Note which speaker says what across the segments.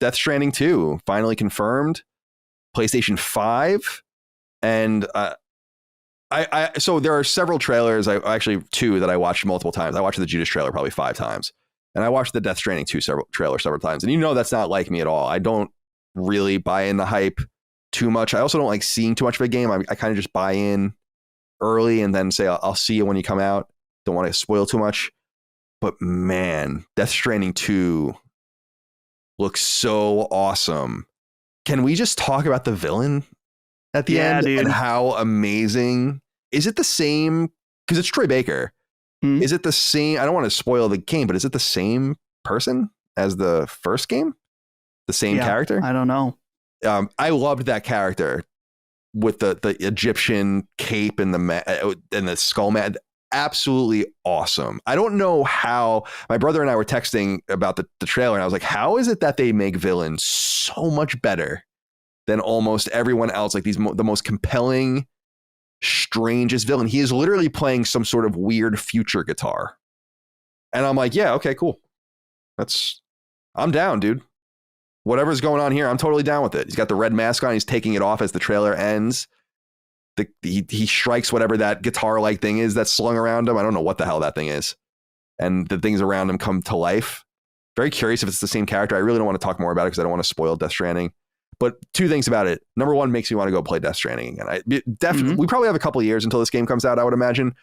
Speaker 1: Death Stranding 2 finally confirmed, PlayStation 5, and so there are several trailers. Actually two that I watched multiple times. I watched the Judas trailer probably 5 times, and I watched the Death Stranding 2 trailer several times. And that's not like me at all. I don't really buy in the hype too much. I also don't like seeing too much of a game. I kind of just buy in early and then say I'll see you when you come out. Don't want to spoil too much. But man, Death Stranding 2 looks so awesome. Can we just talk about the villain at the end, dude, and how amazing? Is it the same? Because it's Troy Baker. Is it the same? I don't want to spoil the game, but is it the same person as the first game? The same character?
Speaker 2: I don't know.
Speaker 1: I loved that character with the Egyptian cape and the skull mat. Absolutely awesome. I don't know how. My brother and I were texting about the trailer, and I was like, how is it that they make villains so much better than almost everyone else? Like the most compelling, strangest villain. He is literally playing some sort of weird future guitar. And I'm like, yeah, okay, cool. I'm down, dude. Whatever's going on here, I'm totally down with it. He's got the red mask on. He's taking it off as the trailer ends. He strikes whatever that guitar-like thing is that's slung around him. I don't know what the hell that thing is. And the things around him come to life. Very curious if it's the same character. I really don't want to talk more about it because I don't want to spoil Death Stranding. But 2 things about it. Number 1, makes me want to go play Death Stranding again. We probably have a couple of years until this game comes out, I would imagine.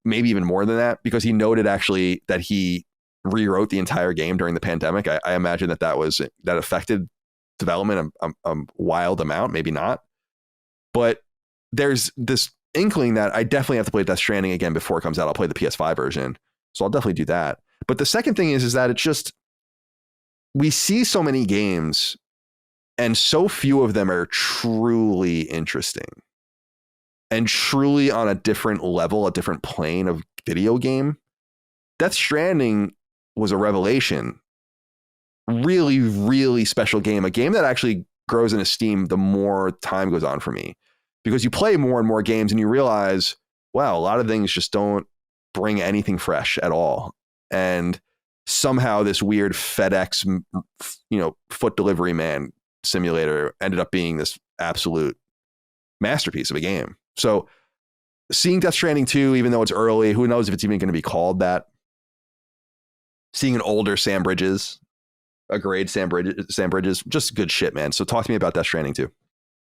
Speaker 1: Maybe even more than that, because he noted actually that he rewrote the entire game during the pandemic. I imagine that affected development a wild amount, maybe not. But there's this inkling that I definitely have to play Death Stranding again before it comes out. I'll play the PS5 version. So I'll definitely do that. But the second thing is that it's just, we see so many games and so few of them are truly interesting and truly on a different level, a different plane of video game. Death Stranding was a revelation. Really, really special game. A game that actually grows in esteem the more time goes on for me. Because you play more and more games and you realize, wow, a lot of things just don't bring anything fresh at all. And somehow this weird FedEx, foot delivery man simulator ended up being this absolute masterpiece of a game. So seeing Death Stranding 2, even though it's early, who knows if it's even going to be called that. Seeing an older Sam Bridges, a great Sam Bridges, just good shit, man. So talk to me about Death Stranding 2.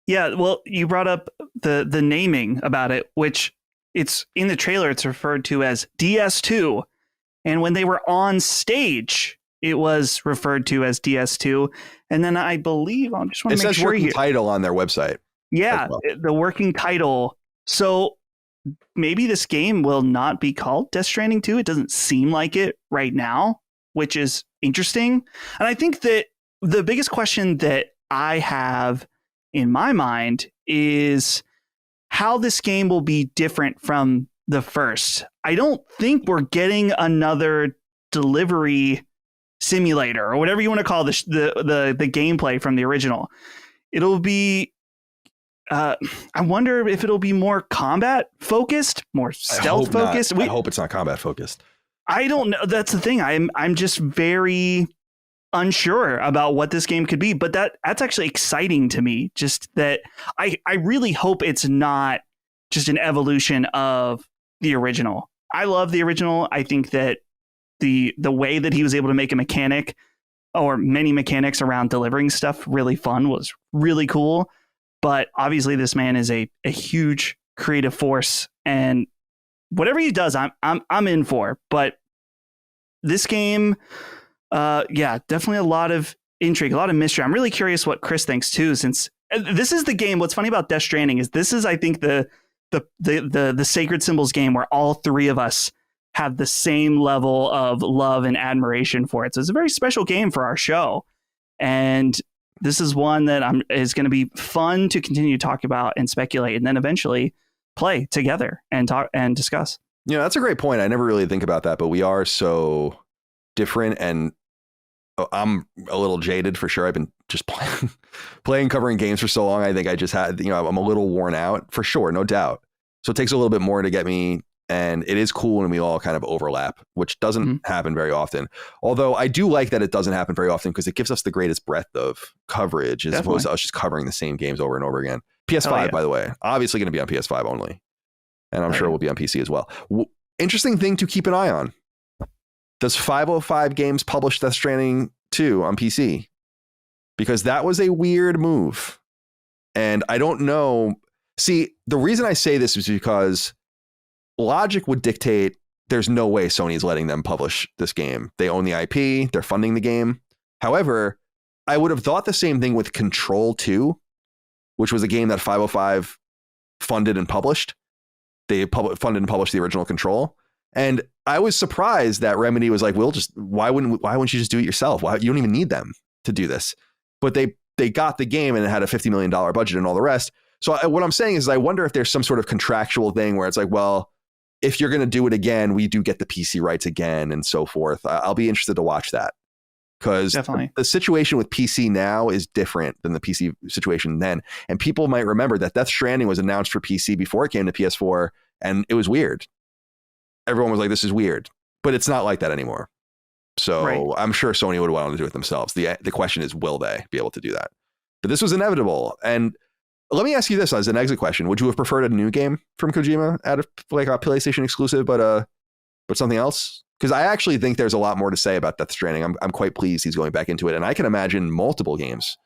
Speaker 2: Yeah, well, you brought up the naming about it, which it's in the trailer. It's referred to as DS2. And when they were on stage, it was referred to as DS2. And then I believe, I just want to make sure.
Speaker 1: It says working title on their website.
Speaker 2: Yeah, well, the working title. So maybe this game will not be called Death Stranding 2. It doesn't seem like it right now, which is interesting. And I think that the biggest question that I have in my mind is how this game will be different from the first. I don't think we're getting another delivery simulator or whatever you want to call the gameplay from the original. It'll be I wonder if it'll be more combat focused, more stealth focused.
Speaker 1: I hope it's not combat focused.
Speaker 2: I don't know. That's the thing. I'm just very unsure about what this game could be, but that's actually exciting to me. Just that I really hope it's not just an evolution of the original. I love the original. I think that the way that he was able to make a mechanic or many mechanics around delivering stuff really fun was really cool. But obviously this man is a huge creative force, and whatever he does, I'm in for. But this game, definitely a lot of intrigue, a lot of mystery. I'm really curious what Chris thinks too, since this is the game. What's funny about Death Stranding is this is, I think, the Sacred Symbols game where all 3 of us have the same level of love and admiration for it. So it's a very special game for our show, and this is one that is going to be fun to continue to talk about and speculate, and then eventually play together and talk and discuss.
Speaker 1: Yeah, that's a great point. I never really think about that, but we are so different, and I'm a little jaded for sure. I've been just playing covering games for so long. I think I just had, I'm a little worn out for sure, no doubt. So it takes a little bit more to get me And it is cool when we all kind of overlap, which doesn't happen very often. Although I do like that it doesn't happen very often because it gives us the greatest breadth of coverage as opposed to us just covering the same games over and over again. PS5, by the way, obviously going to be on PS5 only. And I'm sure it will be on PC as well. Interesting thing to keep an eye on. Does 505 Games publish Death Stranding 2 on PC? Because that was a weird move. And I don't know. See, the reason I say this is because logic would dictate there's no way Sony's letting them publish this game. They own the IP. They're funding the game. However, I would have thought the same thing with Control 2, which was a game that 505 funded and published. They funded and published the original Control. And I was surprised that Remedy was like, why wouldn't you just do it yourself? You don't even need them to do this. But they got the game and it had a $50 million budget and all the rest. So what I'm saying is I wonder if there's some sort of contractual thing where it's like, well, if you're going to do it again, we do get the PC rights again and so forth. I'll be interested to watch that because the situation with PC now is different than the PC situation then. And people might remember that Death Stranding was announced for PC before it came to PS4 and it was weird. Everyone was like, this is weird, but it's not like that anymore. So I'm sure Sony would want to do it themselves. The question is, will they be able to do that? But this was inevitable. And let me ask you this as an exit question. Would you have preferred a new game from Kojima out of like a PlayStation exclusive, but something else? Because I actually think there's a lot more to say about Death Stranding. I'm quite pleased he's going back into it. And I can imagine multiple games,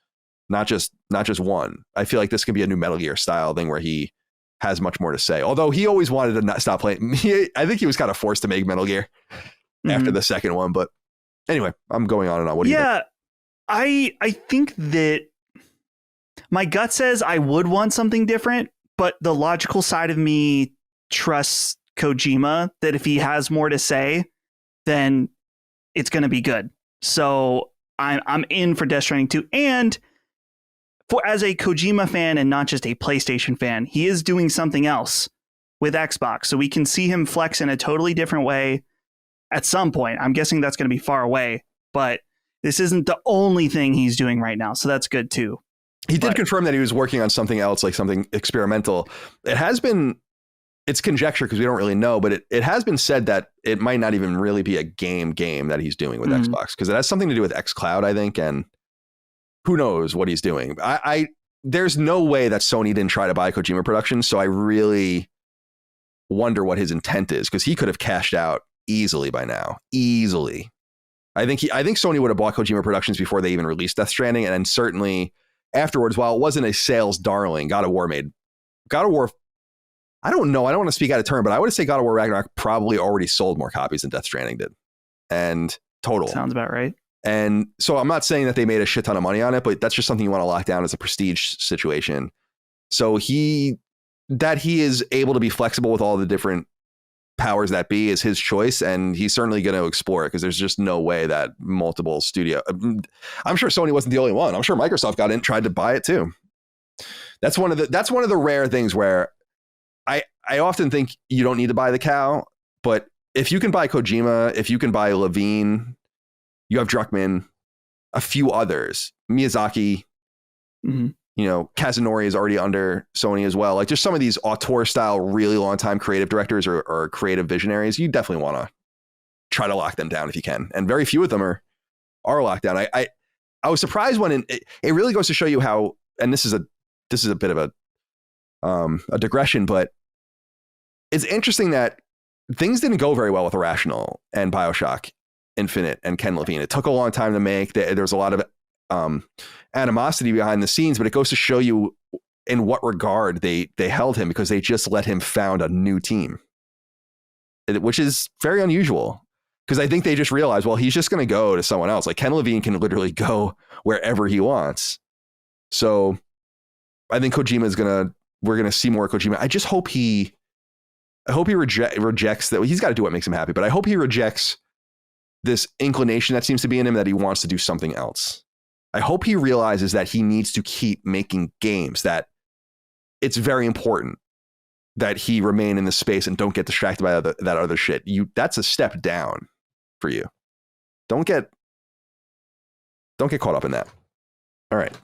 Speaker 1: not just one. I feel like this could be a new Metal Gear style thing where he has much more to say. Although he always wanted to not stop playing. I think he was kind of forced to make Metal Gear after the second one. But anyway, I'm going on and on. What do you think?
Speaker 2: I think that my gut says I would want something different, but the logical side of me trusts Kojima that if he has more to say, then it's going to be good. So I'm in for Death Stranding 2. And as a Kojima fan and not just a PlayStation fan, he is doing something else with Xbox. So we can see him flex in a totally different way at some point. I'm guessing that's going to be far away, but this isn't the only thing he's doing right now. So that's good too.
Speaker 1: He did confirm that he was working on something else, like something experimental. It's conjecture because we don't really know, but it has been said that it might not even really be a game that he's doing with Xbox because it has something to do with xCloud, I think. And who knows what he's doing. There's no way that Sony didn't try to buy Kojima Productions. So I really wonder what his intent is because he could have cashed out easily by now. Easily. I think Sony would have bought Kojima Productions before they even released Death Stranding. And then certainly afterwards, while it wasn't a sales darling, God of War, I don't know. I don't want to speak out of turn, but I would say God of War Ragnarok probably already sold more copies than Death Stranding did. And total.
Speaker 2: Sounds about right.
Speaker 1: And so I'm not saying that they made a shit ton of money on it, but that's just something you want to lock down as a prestige situation. So he is able to be flexible with all the different powers that be is his choice. And he's certainly going to explore it because there's just no way that multiple studio. I'm sure Sony wasn't the only one. I'm sure Microsoft got in and tried to buy it too. That's one of the rare things where I often think you don't need to buy the cow, but if you can buy Kojima, if you can buy Levine, you have Druckmann, a few others, Miyazaki, Kazunori is already under Sony as well. Like just some of these auteur style, really long time creative directors or creative visionaries, you definitely want to try to lock them down if you can. And very few of them are locked down. I was surprised when it really goes to show you how, and this is a bit of a digression, but it's interesting that things didn't go very well with Irrational and BioShock Infinite and Ken Levine. It took a long time to make. There's a lot of animosity behind the scenes, but it goes to show you in what regard they held him because they just let him found a new team, which is very unusual because I think they just realized, well, he's just going to go to someone else. Like Ken Levine can literally go wherever he wants. So I think we're going to see more Kojima. I just hope he rejects that. He's got to do what makes him happy, but I hope he rejects this inclination that seems to be in him that he wants to do something else. I hope he realizes that he needs to keep making games, that it's very important that he remain in the space and don't get distracted by that other shit. That's a step down for you. Don't get caught up in that. All right.